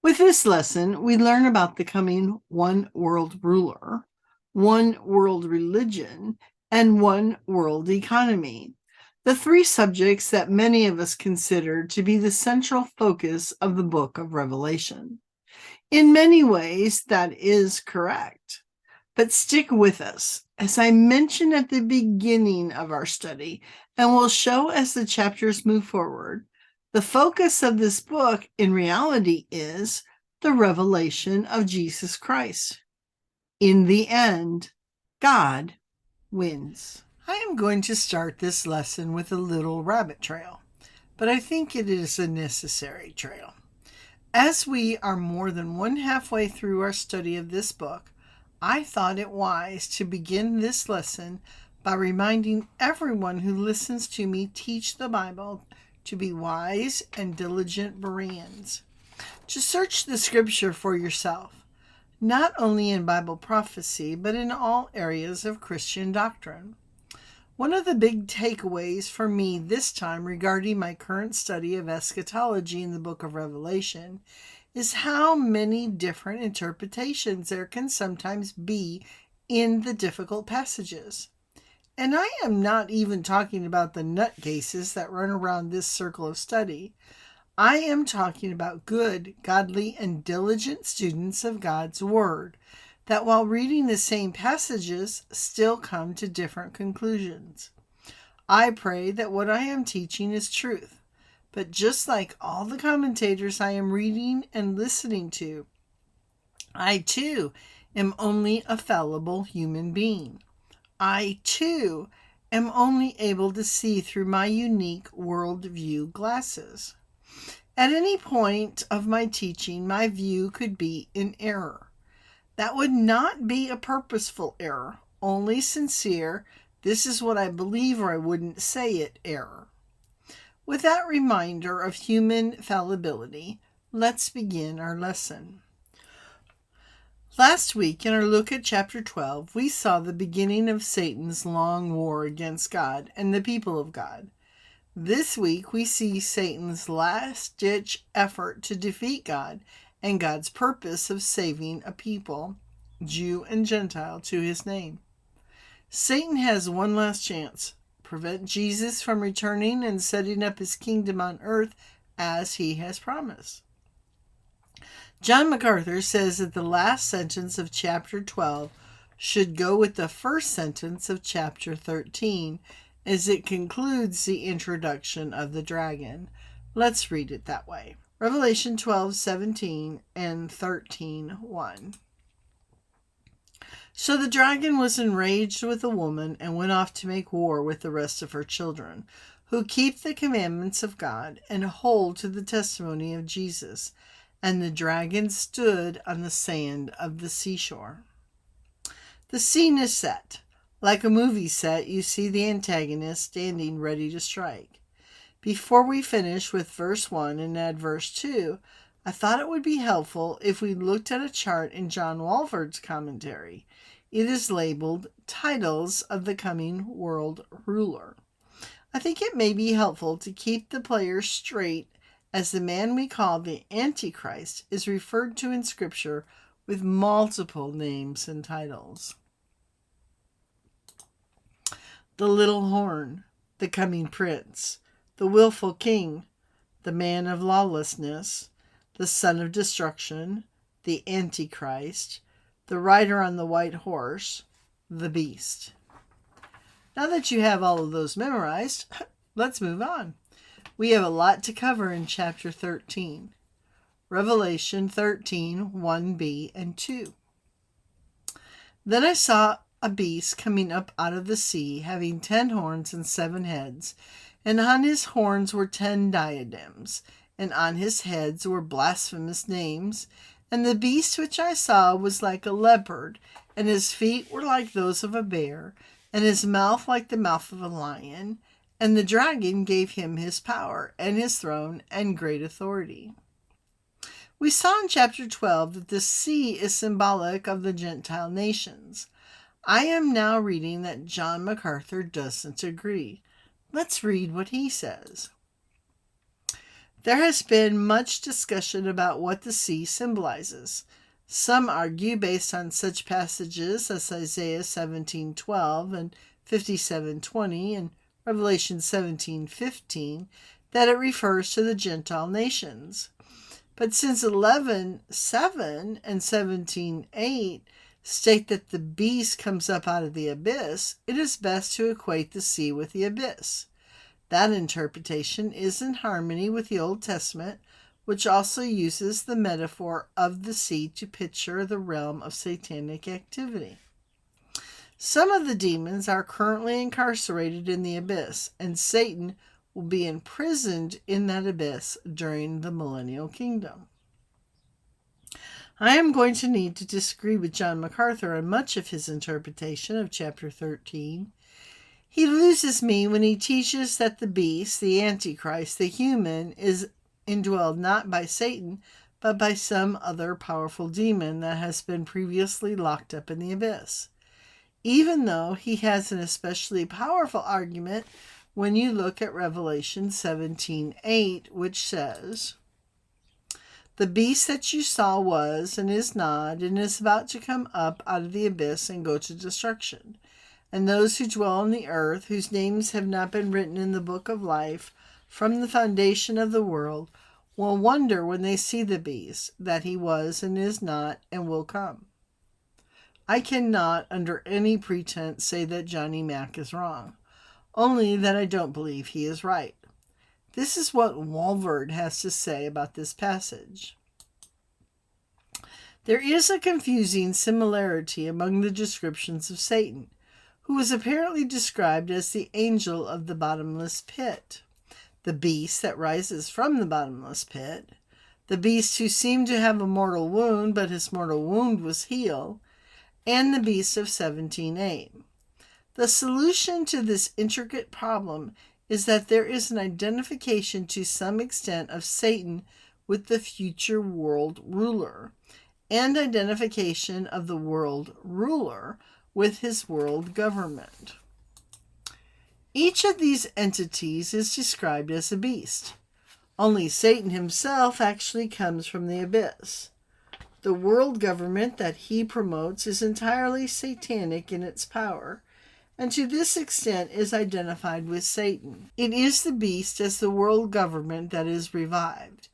With this lesson, we learn about the coming one world ruler, one world religion, and one world economy, the three subjects that many of us consider to be the central focus of the book of Revelation. In many ways, that is correct. But stick with us, as I mentioned at the beginning of our study, and will show as the chapters move forward. The focus of this book, in reality, is the revelation of Jesus Christ. In the end, God wins. I am going to start this lesson with a little rabbit trail, but I think it is a necessary trail. As we are more than one halfway through our study of this book, I thought it wise to begin this lesson by reminding everyone who listens to me teach the Bible to be wise and diligent Bereans, to search the scripture for yourself, not only in Bible prophecy, but in all areas of Christian doctrine. One of the big takeaways for me this time regarding my current study of eschatology in the book of Revelation is how many different interpretations there can sometimes be in the difficult passages. And I am not even talking about the nutcases that run around this circle of study. I am talking about good, godly, and diligent students of God's Word that while reading the same passages still come to different conclusions. I pray that what I am teaching is truth. But just like all the commentators I am reading and listening to, I too am only a fallible human being. I too am only able to see through my unique worldview glasses. At any point of my teaching, my view could be in error. That would not be a purposeful error, only sincere, this is what I believe or I wouldn't say it error. With that reminder of human fallibility, let's begin our lesson. Last week, in our look at chapter 12, we saw the beginning of Satan's long war against God and the people of God. This week, we see Satan's last-ditch effort to defeat God and God's purpose of saving a people, Jew and Gentile, to his name. Satan has one last chance. Prevent Jesus from returning and setting up his kingdom on earth as he has promised. John MacArthur says that the last sentence of chapter 12 should go with the first sentence of chapter 13 as it concludes the introduction of the dragon. Let's read it that way. Revelation 12:17 and 13:1. So the dragon was enraged with the woman and went off to make war with the rest of her children, who keep the commandments of God and hold to the testimony of Jesus. And the dragon stood on the sand of the seashore. The scene is set. Like a movie set, you see the antagonist standing ready to strike. Before we finish with verse 1 and add verse 2, I thought it would be helpful if we looked at a chart in John Walvoord's commentary. It is labeled Titles of the Coming World Ruler. I think it may be helpful to keep the players straight as the man we call the Antichrist is referred to in Scripture with multiple names and titles. The little horn, the coming prince, the willful king, the man of lawlessness, the son of destruction, the Antichrist, the rider on the white horse, the beast. Now that you have all of those memorized, let's move on. We have a lot to cover in chapter 13. Revelation 13, 1b and 2. Then I saw a beast coming up out of the sea, having 10 horns and 7 heads, and on his horns were 10 diadems, and on his heads were blasphemous names. And the beast which I saw was like a leopard, and his feet were like those of a bear, and his mouth like the mouth of a lion. And the dragon gave him his power, and his throne, and great authority. We saw in chapter 12 that the sea is symbolic of the Gentile nations. I am now reading that John MacArthur doesn't agree. Let's read what he says. There has been much discussion about what the sea symbolizes. Some argue, based on such passages as Isaiah 17:12 and 57:20 and Revelation 17:15, that it refers to the Gentile nations. But since 11:7 and 17:8 state that the beast comes up out of the abyss, it is best to equate the sea with the abyss. That interpretation is in harmony with the Old Testament, which also uses the metaphor of the sea to picture the realm of satanic activity. Some of the demons are currently incarcerated in the abyss, and Satan will be imprisoned in that abyss during the millennial kingdom. I am going to need to disagree with John MacArthur on much of his interpretation of chapter 13. He loses me when he teaches that the beast, the Antichrist, the human, is indwelled not by Satan, but by some other powerful demon that has been previously locked up in the abyss. Even though he has an especially powerful argument when you look at Revelation 17:8, which says, "The beast that you saw was and is not and is about to come up out of the abyss and go to destruction. And those who dwell on the earth, whose names have not been written in the book of life from the foundation of the world, will wonder when they see the beast, that he was and is not and will come." I cannot, under any pretense, say that Johnny Mack is wrong, only that I don't believe he is right. This is what Walvoord has to say about this passage. There is a confusing similarity among the descriptions of Satan, who was apparently described as the angel of the bottomless pit, the beast that rises from the bottomless pit, the beast who seemed to have a mortal wound, but his mortal wound was healed, and the beast of 17:8. The solution to this intricate problem is that there is an identification to some extent of Satan with the future world ruler, and identification of the world ruler with his world government. Each of these entities is described as a beast. Only Satan himself actually comes from the abyss. The world government that he promotes is entirely satanic in its power, and to this extent is identified with Satan. It is the beast as the world government that is revived.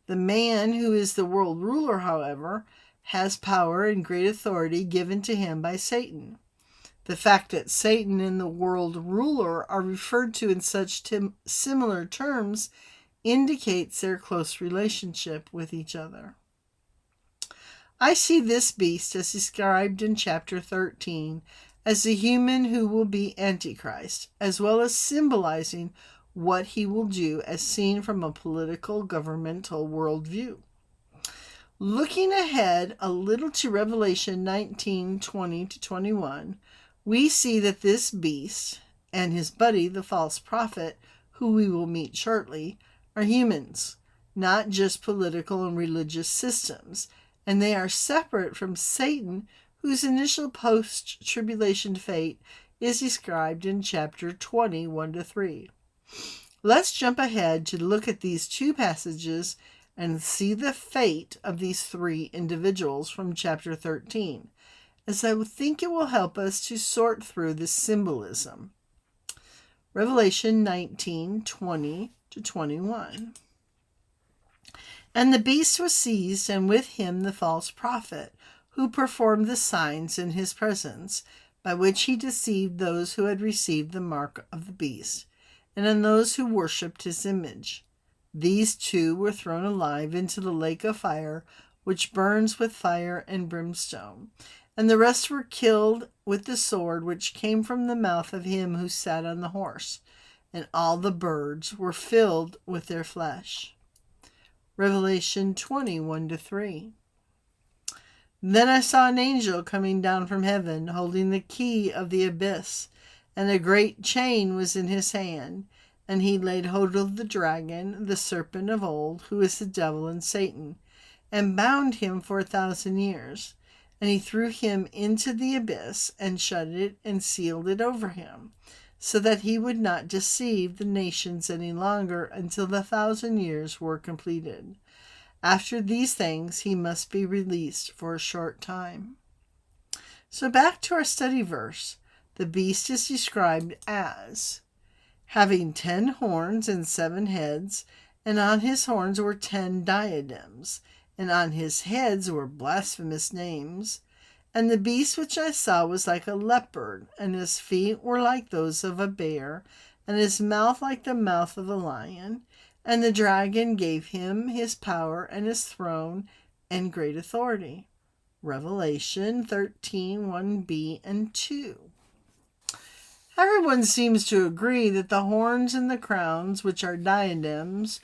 The man who is the world ruler, however, has power and great authority given to him by Satan. The fact that Satan and the world ruler are referred to in such similar terms indicates their close relationship with each other. I see this beast as described in chapter 13 as the human who will be Antichrist, as well as symbolizing what he will do as seen from a political governmental worldview. Looking ahead a little to Revelation 19:20-21, we see that this beast and his buddy, the false prophet, who we will meet shortly, are humans, not just political and religious systems, and they are separate from Satan, whose initial post-tribulation fate is described in chapter 20, 1-3. Let's jump ahead to look at these two passages and see the fate of these three individuals from chapter 13, as I think it will help us to sort through the symbolism. Revelation 19:20-21. And the beast was seized, and with him the false prophet, who performed the signs in his presence, by which he deceived those who had received the mark of the beast, and on those who worshipped his image. These two were thrown alive into the lake of fire, which burns with fire and brimstone. And the rest were killed with the sword which came from the mouth of him who sat on the horse, and all the birds were filled with their flesh. Revelation 21-3. Then I saw an angel coming down from heaven, holding the key of the abyss, and a great chain was in his hand. And he laid hold of the dragon, the serpent of old, who is the devil and Satan, and bound him for 1,000 years. And he threw him into the abyss, and shut it and sealed it over him, so that he would not deceive the nations any longer until the 1,000 years were completed. After these things, he must be released for a short time. So back to our study verse. The beast is described as having 10 horns and 7 heads, and on his horns were 10 diadems, and on his heads were blasphemous names. And the beast which I saw was like a leopard, and his feet were like those of a bear, and his mouth like the mouth of a lion. And the dragon gave him his power and his throne and great authority. Revelation 13, 1b and 2. Everyone seems to agree that the horns and the crowns, which are diadems,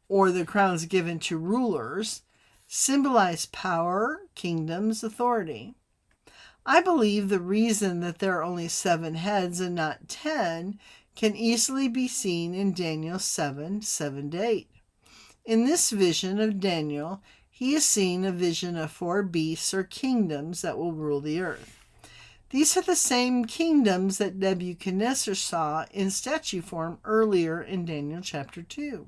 or the crowns given to rulers, symbolize power, kingdoms, authority. I believe the reason that there are only 7 heads and not 10 can easily be seen in Daniel 7, 7-8. In this vision of Daniel, he is seeing a vision of 4 beasts or kingdoms that will rule the earth. These are the same kingdoms that Nebuchadnezzar saw in statue form earlier in Daniel chapter 2.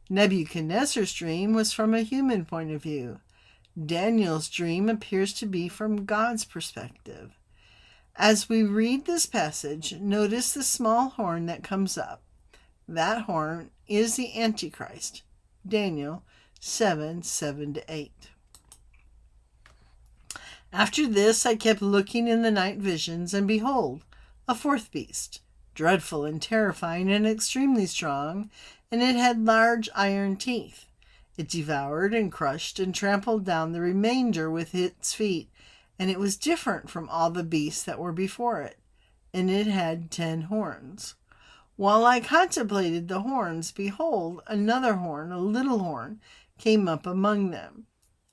Nebuchadnezzar's dream was from a human point of view. Daniel's dream appears to be from God's perspective. As we read this passage, notice the small horn that comes up. That horn is the Antichrist. Daniel 7, 7-8. After this I kept looking in the night visions, and behold, a 4th beast, dreadful and terrifying and extremely strong, and it had large iron teeth. It devoured and crushed and trampled down the remainder with its feet, and it was different from all the beasts that were before it, and it had 10 horns. While I contemplated the horns, behold, another horn, a little horn, came up among them,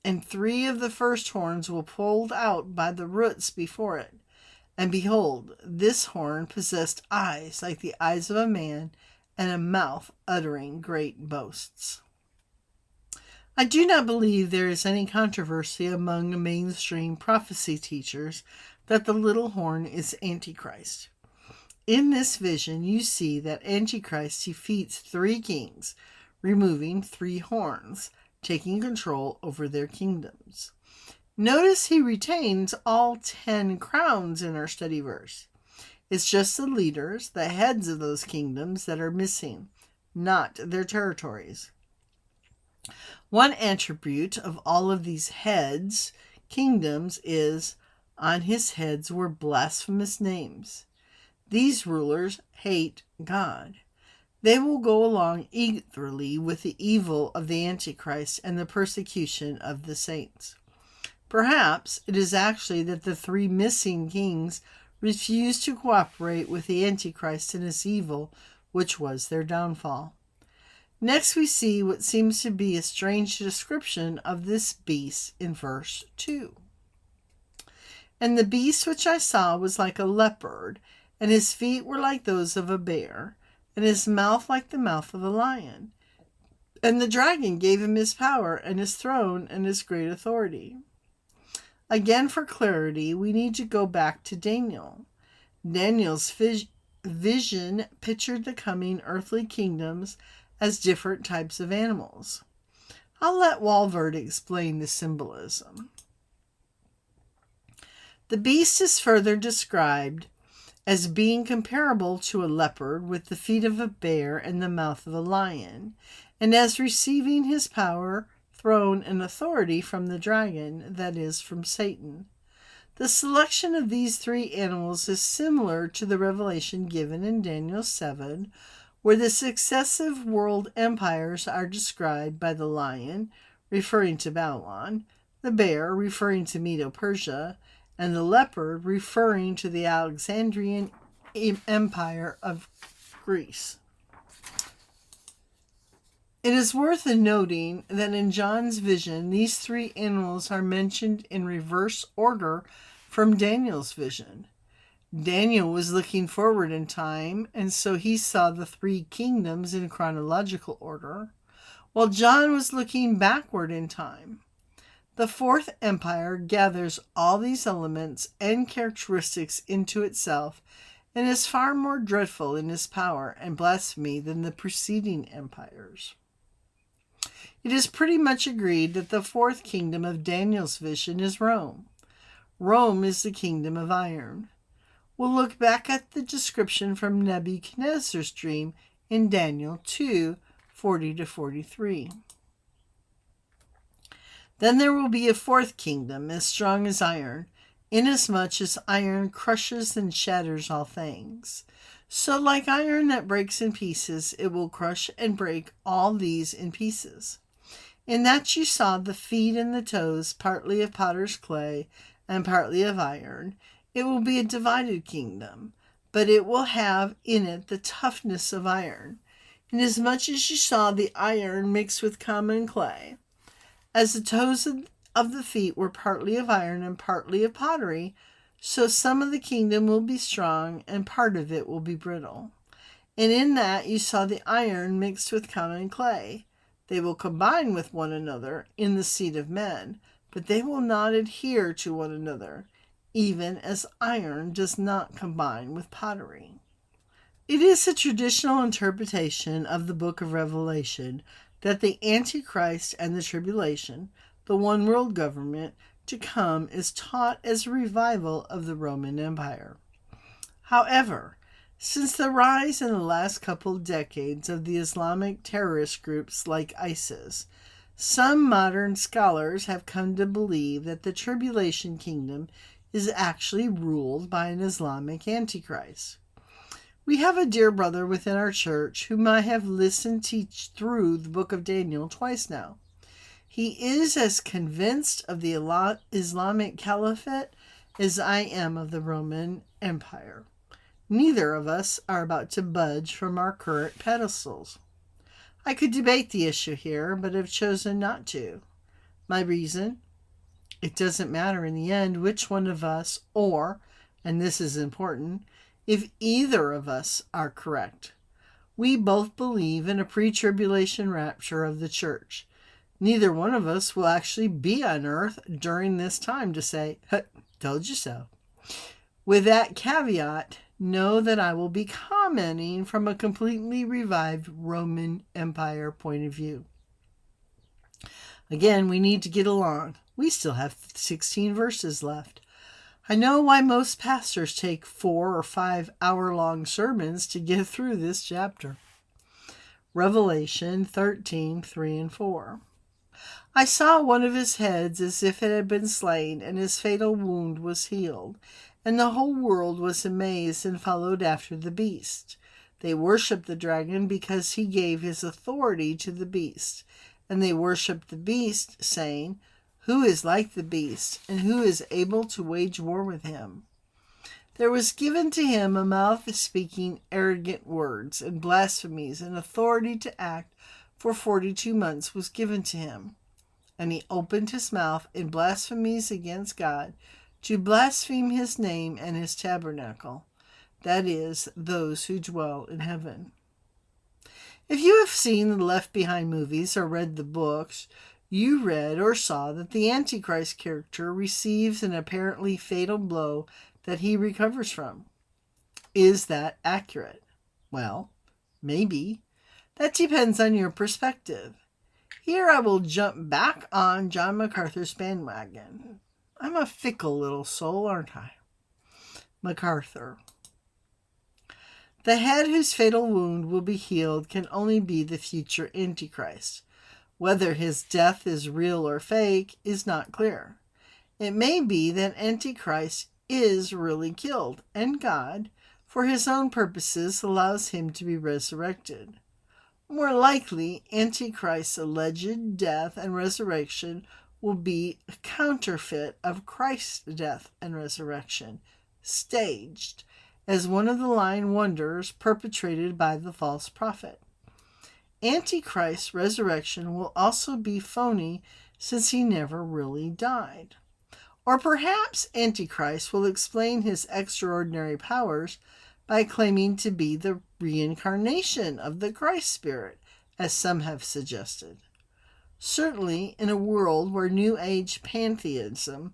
and 3 of the first horns were pulled out by the roots before it. And behold, this horn possessed eyes like the eyes of a man, and a mouth uttering great boasts. I do not believe there is any controversy among mainstream prophecy teachers that the little horn is Antichrist. In this vision, you see that Antichrist defeats 3 kings, removing 3 horns, taking control over their kingdoms. Notice he retains all 10 crowns in our study verse. It's just the leaders, the heads of those kingdoms, that are missing, not their territories. One attribute of all of these heads, kingdoms, is on his heads were blasphemous names. These rulers hate God. They will go along eagerly with the evil of the Antichrist and the persecution of the saints. Perhaps it is actually that the 3 missing kings refused to cooperate with the Antichrist in his evil, which was their downfall. Next we see what seems to be a strange description of this beast in verse 2. And the beast which I saw was like a leopard, and his feet were like those of a bear, and his mouth like the mouth of a lion. And the dragon gave him his power and his throne and his great authority. Again, for clarity, we need to go back to Daniel. Daniel's vision pictured the coming earthly kingdoms as different types of animals. I'll let Walvard explain the symbolism. The beast is further described as being comparable to a leopard with the feet of a bear and the mouth of a lion, and as receiving his power, throne, and authority from the dragon, that is, from Satan. The selection of these 3 animals is similar to the revelation given in Daniel 7, where the successive world empires are described by the lion, referring to Babylon, the bear, referring to Medo-Persia, and the leopard, referring to the Alexandrian Empire of Greece. It is worth noting that in John's vision, these 3 animals are mentioned in reverse order from Daniel's vision. Daniel was looking forward in time, and so he saw the 3 kingdoms in chronological order, while John was looking backward in time. The 4th empire gathers all these elements and characteristics into itself and is far more dreadful in his power and blasphemy than the preceding empires. It is pretty much agreed that the fourth kingdom of Daniel's vision is Rome. Rome is the kingdom of iron. We'll look back at the description from Nebuchadnezzar's dream in Daniel 2:40-43. Then there will be a fourth kingdom as strong as iron, inasmuch as iron crushes and shatters all things. So like iron that breaks in pieces, it will crush and break all these in pieces. In that you saw the feet and the toes, partly of potter's clay and partly of iron. It will be a divided kingdom, but it will have in it the toughness of iron, inasmuch as you saw the iron mixed with common clay. As the toes of the feet were partly of iron and partly of pottery, so some of the kingdom will be strong and part of it will be brittle. And in that you saw the iron mixed with common clay. They will combine with one another in the seed of men, but they will not adhere to one another, even as iron does not combine with pottery. It is a traditional interpretation of the book of Revelation that the Antichrist and the tribulation, the one world government to come, is taught as a revival of the Roman Empire. However, since the rise in the last couple of decades of the Islamic terrorist groups like ISIS, some modern scholars have come to believe that the tribulation kingdom is actually ruled by an Islamic Antichrist. We have a dear brother within our church whom I have listened teach through the book of Daniel twice now. He is as convinced of the Islamic Caliphate as I am of the Roman Empire. Neither of us are about to budge from our current pedestals. I could debate the issue here, but have chosen not to. My reason? It doesn't matter in the end which one of us, or, and this is important, if either of us are correct. We both believe in a pre-tribulation rapture of the church. Neither one of us will actually be on earth during this time to say, told you so. With that caveat, know that I will be commenting from a completely revived Roman Empire point of view. Again, we need to get along. We still have 16 verses left. I know why most pastors take 4 or 5 hour-long sermons to get through this chapter. Revelation 13:3-4. I saw one of his heads as if it had been slain, and his fatal wound was healed. And the whole world was amazed and followed after the beast. They worshipped the dragon because he gave his authority to the beast. And they worshipped the beast, saying, Who is like the beast, and who is able to wage war with him? There was given to him a mouth speaking arrogant words and blasphemies, and authority to act for 42 months was given to him. And he opened his mouth in blasphemies against God, to blaspheme his name and his tabernacle, that is, those who dwell in heaven. If you have seen the Left Behind movies or read the books, you read or saw that the Antichrist character receives an apparently fatal blow that he recovers from. Is that accurate? Well, maybe. That depends on your perspective. Here I will jump back on John MacArthur's bandwagon. I'm a fickle little soul, aren't I? MacArthur. The head whose fatal wound will be healed can only be the future Antichrist. Whether his death is real or fake is not clear. It may be that Antichrist is really killed, and God, for his own purposes, allows him to be resurrected. More likely, Antichrist's alleged death and resurrection will be a counterfeit of Christ's death and resurrection, staged, as one of the lying wonders perpetrated by the false prophet. Antichrist's resurrection will also be phony, since he never really died. Or perhaps Antichrist will explain his extraordinary powers by claiming to be the reincarnation of the Christ spirit, as some have suggested. Certainly, in a world where New Age pantheism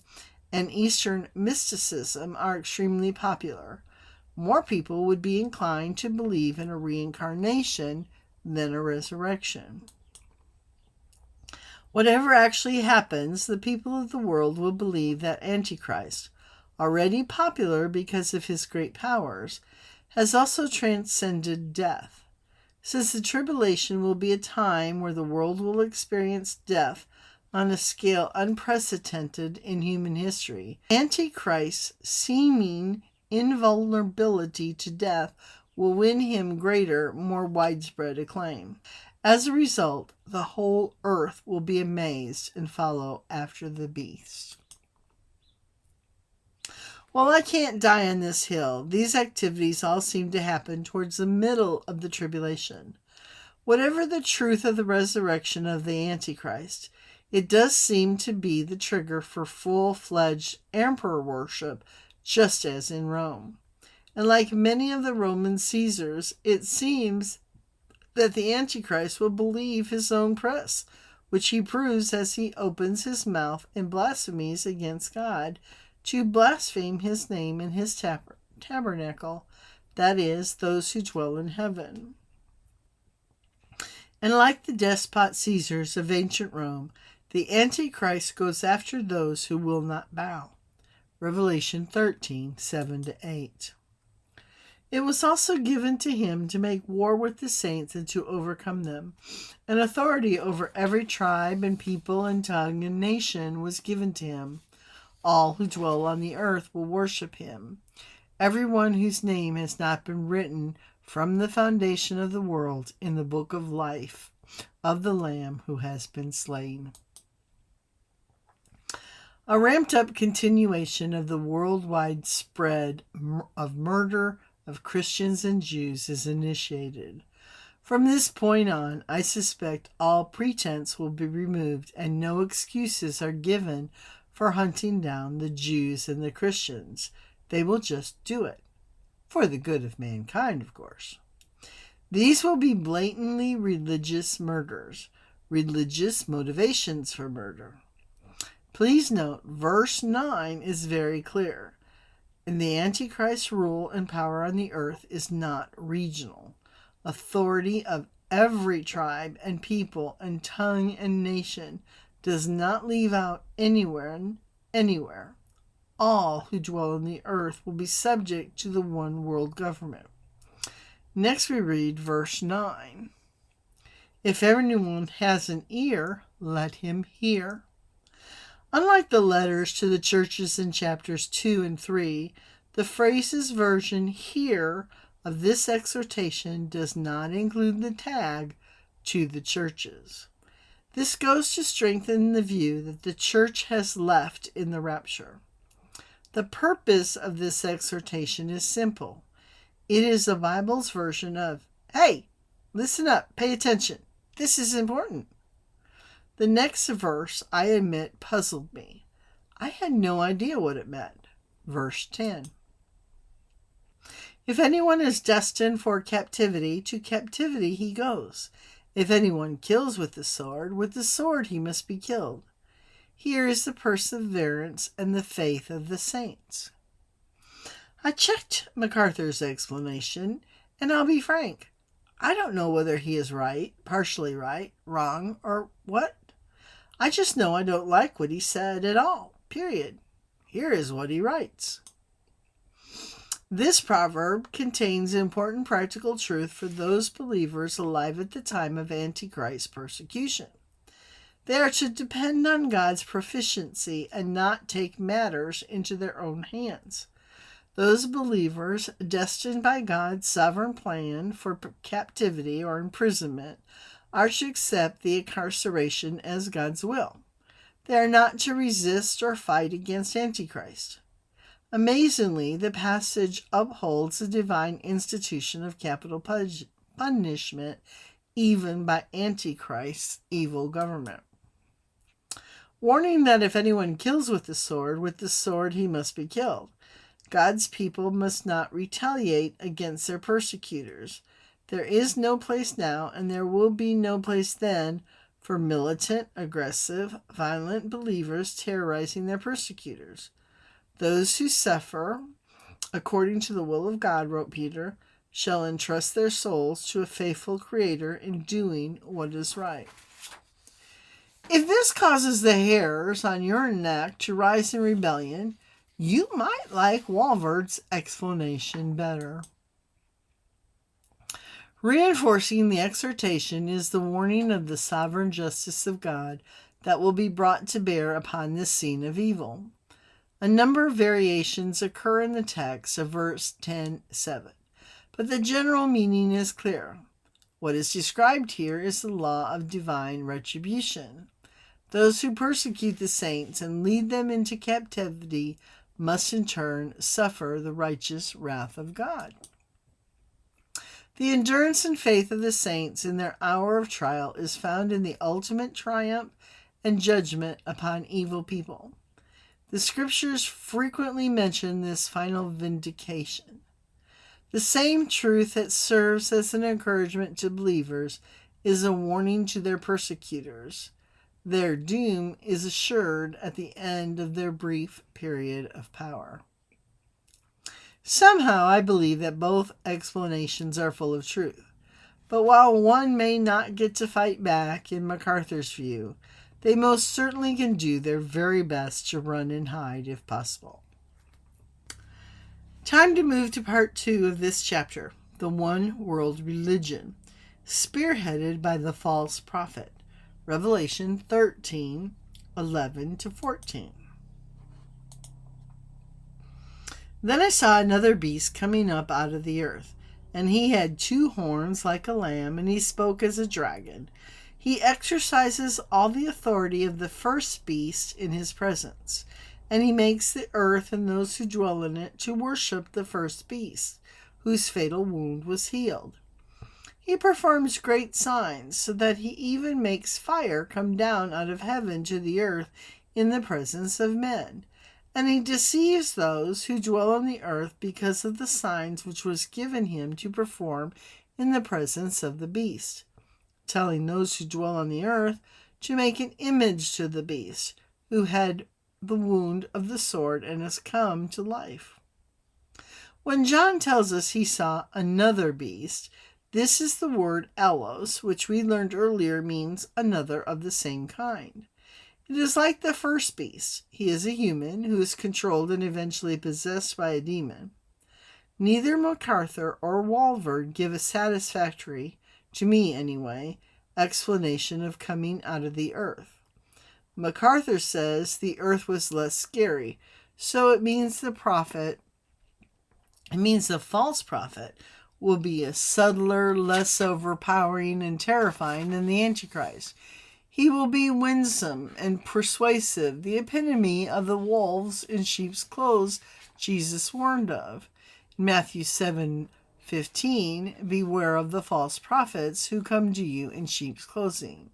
and Eastern mysticism are extremely popular, more people would be inclined to believe in a reincarnation than a resurrection. Whatever actually happens, the people of the world will believe that Antichrist, already popular because of his great powers, has also transcended death. Since the tribulation will be a time where the world will experience death on a scale unprecedented in human history, Antichrist's seeming invulnerability to death will win him greater, more widespread acclaim. As a result, the whole earth will be amazed and follow after the beast. While I can't die on this hill, these activities all seem to happen towards the middle of the tribulation. Whatever the truth of the resurrection of the Antichrist, it does seem to be the trigger for full-fledged emperor worship, just as in Rome. And like many of the Roman Caesars, it seems that the Antichrist will believe his own press, which he proves as he opens his mouth in blasphemies against God to blaspheme his name and his tabernacle, that is, those who dwell in heaven. And like the despot Caesars of ancient Rome, the Antichrist goes after those who will not bow. Revelation 13, 7-8. It was also given to him to make war with the saints and to overcome them. An authority over every tribe and people and tongue and nation was given to him. All who dwell on the earth will worship him. Everyone whose name has not been written from the foundation of the world in the book of life of the Lamb who has been slain. A ramped-up continuation of the worldwide spread of murder of Christians and Jews is initiated. From this point on, I suspect all pretense will be removed and no excuses are given for hunting down the Jews and the Christians. They will just do it. For the good of mankind, of course. These will be blatantly religious murders, religious motivations for murder. Please note, verse 9 is very clear. And the Antichrist's rule and power on the earth is not regional. Authority of every tribe and people and tongue and nation does not leave out anywhere. All who dwell on the earth will be subject to the one world government. Next we read verse 9. If anyone has an ear, let him hear. Unlike the letters to the churches in chapters 2 and 3, the phrases version here of this exhortation does not include the tag to the churches. This goes to strengthen the view that the church has left in the rapture. The purpose of this exhortation is simple. It is the Bible's version of, hey, listen up, pay attention. This is important. The next verse, I admit, puzzled me. I had no idea what it meant. Verse 10. If anyone is destined for captivity, to captivity he goes. If anyone kills with the sword he must be killed. Here is the perseverance and the faith of the saints. I checked MacArthur's explanation, and I'll be frank. I don't know whether he is right, partially right, wrong, or what. I just know I don't like what he said at all, period. Here is what he writes. This proverb contains important practical truth for those believers alive at the time of Antichrist's persecution. They are to depend on God's proficiency and not take matters into their own hands. Those believers destined by God's sovereign plan for captivity or imprisonment are to accept the incarceration as God's will. They are not to resist or fight against Antichrist. Amazingly, the passage upholds the divine institution of capital punishment even by Antichrist's evil government. Warning that if anyone kills with the sword he must be killed. God's people must not retaliate against their persecutors. There is no place now, and there will be no place then, for militant, aggressive, violent believers terrorizing their persecutors. Those who suffer according to the will of God, wrote Peter, shall entrust their souls to a faithful Creator in doing what is right. If this causes the hairs on your neck to rise in rebellion, you might like Walvard's explanation better. Reinforcing the exhortation is the warning of the sovereign justice of God that will be brought to bear upon this scene of evil. A number of variations occur in the text of verse 10:7, but the general meaning is clear. What is described here is the law of divine retribution. Those who persecute the saints and lead them into captivity must in turn suffer the righteous wrath of God. The endurance and faith of the saints in their hour of trial is found in the ultimate triumph and judgment upon evil people. The scriptures frequently mention this final vindication. The same truth that serves as an encouragement to believers is a warning to their persecutors. Their doom is assured at the end of their brief period of power. Somehow I believe that both explanations are full of truth. But while one may not get to fight back in MacArthur's view, they most certainly can do their very best to run and hide if possible. Time to move to part 2 of this chapter, the one world religion, spearheaded by the false prophet. Revelation 13:11-14. Then I saw another beast coming up out of the earth, and he had 2 horns like a lamb, and he spoke as a dragon. He exercises all the authority of the first beast in his presence, and he makes the earth and those who dwell in it to worship the first beast, whose fatal wound was healed. He performs great signs, so that he even makes fire come down out of heaven to the earth in the presence of men. And he deceives those who dwell on the earth because of the signs which was given him to perform in the presence of the beast, telling those who dwell on the earth to make an image to the beast, who had the wound of the sword and has come to life. When John tells us he saw another beast, this is the word allos, which we learned earlier means another of the same kind. It is like the first beast. He is a human who is controlled and eventually possessed by a demon. Neither MacArthur or Walvard give a satisfactory, to me anyway, explanation of coming out of the earth. MacArthur says the earth was less scary, so it means the false prophet will be a subtler, less overpowering and terrifying than the Antichrist. He will be winsome and persuasive, the epitome of the wolves in sheep's clothes Jesus warned of. In Matthew 7:15, beware of the false prophets who come to you in sheep's clothing,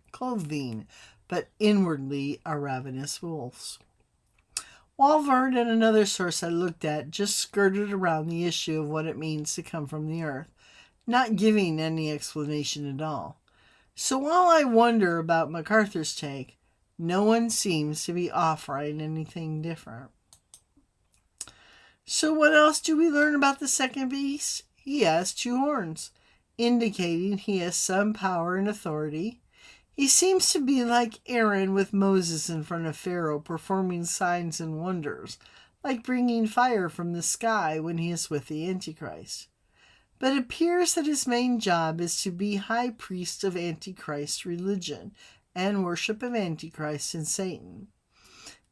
but inwardly are ravenous wolves. Walvard and another source I looked at just skirted around the issue of what it means to come from the earth, not giving any explanation at all. So while I wonder about MacArthur's take, no one seems to be offering anything different. So what else do we learn about the second beast? He has 2 horns, indicating he has some power and authority. He seems to be like Aaron with Moses in front of Pharaoh, performing signs and wonders, like bringing fire from the sky when he is with the Antichrist. But it appears that his main job is to be high priest of Antichrist religion and worship of Antichrist and Satan.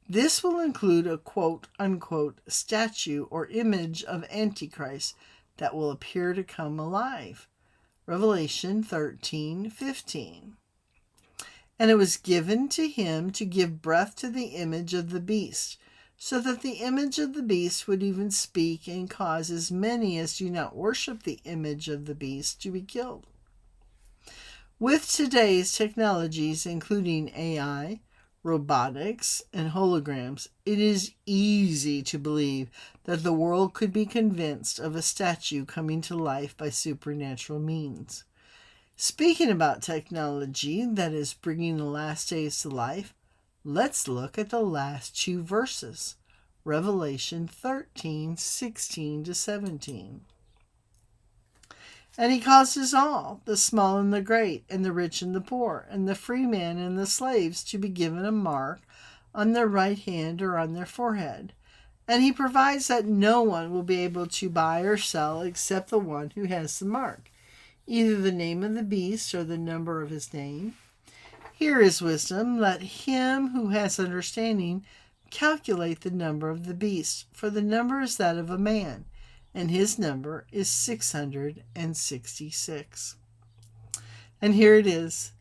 This will include a quote-unquote statue or image of Antichrist that will appear to come alive. Revelation 13:15. And it was given to him to give breath to the image of the beast, so that the image of the beast would even speak and cause as many as do not worship the image of the beast to be killed. With today's technologies, including AI, robotics, and holograms, it is easy to believe that the world could be convinced of a statue coming to life by supernatural means. Speaking about technology that is bringing the last days to life, let's look at the last 2 verses. Revelation 13:16-17. And he causes all, the small and the great, and the rich and the poor, and the free man and the slaves, to be given a mark on their right hand or on their forehead. And he provides that no one will be able to buy or sell except the one who has the mark, either the name of the beast or the number of his name. Here is wisdom. Let him who has understanding calculate the number of the beast, for the number is that of a man, and his number is 666. And here it is,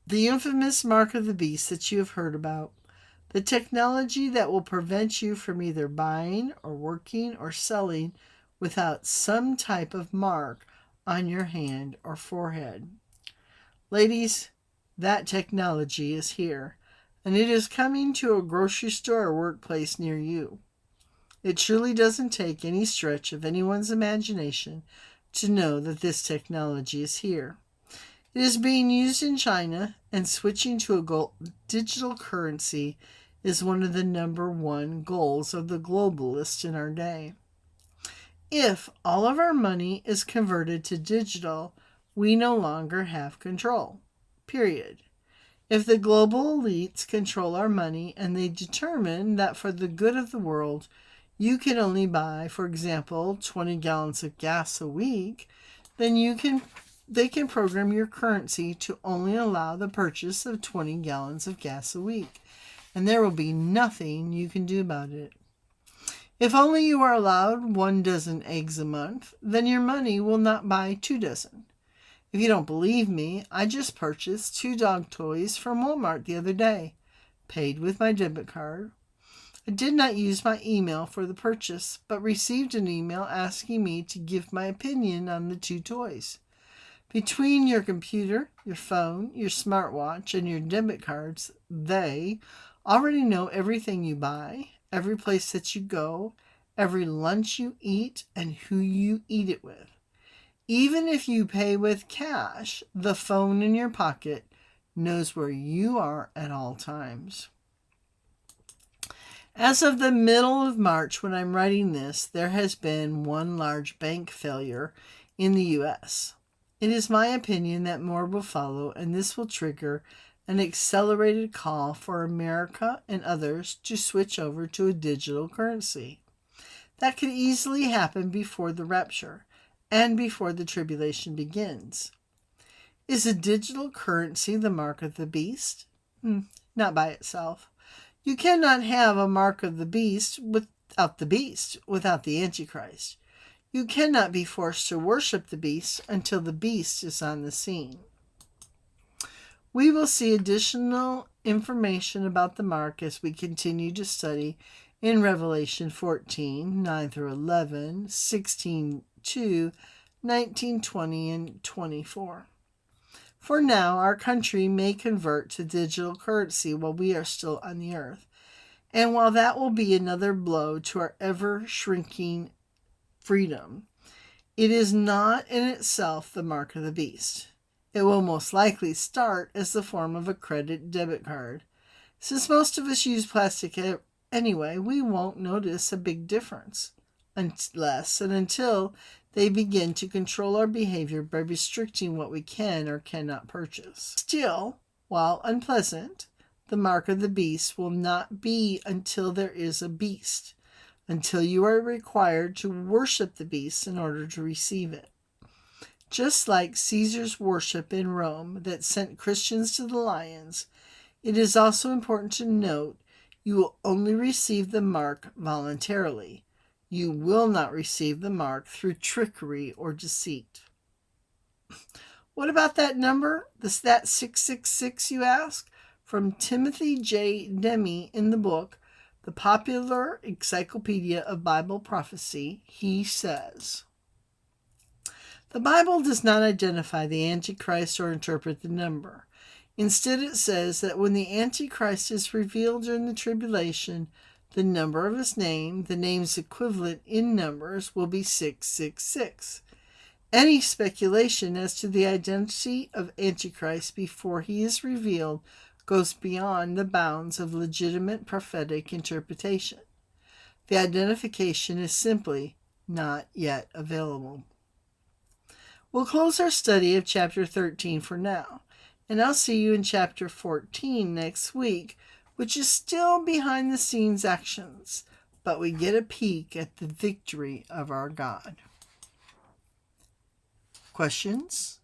the infamous mark of the beast that you have heard about, the technology that will prevent you from either buying or working or selling without some type of mark on your hand or forehead. Ladies, that technology is here, and it is coming to a grocery store or workplace near you. It truly doesn't take any stretch of anyone's imagination to know that this technology is here. It is being used in China, and switching to a digital currency is one of the number one goals of the globalists in our day. If all of our money is converted to digital, we no longer have control. Period. If the global elites control our money and they determine that for the good of the world, you can only buy, for example, 20 gallons of gas a week, then they can program your currency to only allow the purchase of 20 gallons of gas a week, and there will be nothing you can do about it. If only you are allowed 1 dozen eggs a month, then your money will not buy 2 dozen. If you don't believe me, I just purchased 2 dog toys from Walmart the other day, paid with my debit card. I did not use my email for the purchase, but received an email asking me to give my opinion on the 2 toys. Between your computer, your phone, your smartwatch, and your debit cards, they already know everything you buy, every place that you go, every lunch you eat, and who you eat it with. Even if you pay with cash, the phone in your pocket knows where you are at all times. As of the middle of March, when I'm writing this, there has been one large bank failure in the U.S. It is my opinion that more will follow, and this will trigger an accelerated call for America and others to switch over to a digital currency. That could easily happen before the rapture and before the tribulation begins. Is a digital currency the mark of the beast? Not by itself. You cannot have a mark of the beast, without the Antichrist. You cannot be forced to worship the beast until the beast is on the scene. We will see additional information about the mark as we continue to study in Revelation 14, 9 through 11, 16, 2, 19, 20, and 24. For now, our country may convert to digital currency while we are still on the earth. And while that will be another blow to our ever-shrinking freedom, it is not in itself the mark of the beast. It will most likely start as the form of a credit debit card. Since most of us use plastic anyway, we won't notice a big difference unless and until they begin to control our behavior by restricting what we can or cannot purchase. Still, while unpleasant, the mark of the beast will not be until there is a beast, until you are required to worship the beast in order to receive it. Just like Caesar's worship in Rome that sent Christians to the lions, it is also important to note you will only receive the mark voluntarily. You will not receive the mark through trickery or deceit. What about that number? That 666, you ask? From Timothy J. Demi in the book, The Popular Encyclopedia of Bible Prophecy, he says, the Bible does not identify the Antichrist or interpret the number. Instead, it says that when the Antichrist is revealed during the tribulation, the number of his name, the name's equivalent in numbers, will be 666. Any speculation as to the identity of Antichrist before he is revealed goes beyond the bounds of legitimate prophetic interpretation. The identification is simply not yet available. We'll close our study of chapter 13 for now, and I'll see you in chapter 14 next week, which is still behind the scenes actions, but we get a peek at the victory of our God. Questions?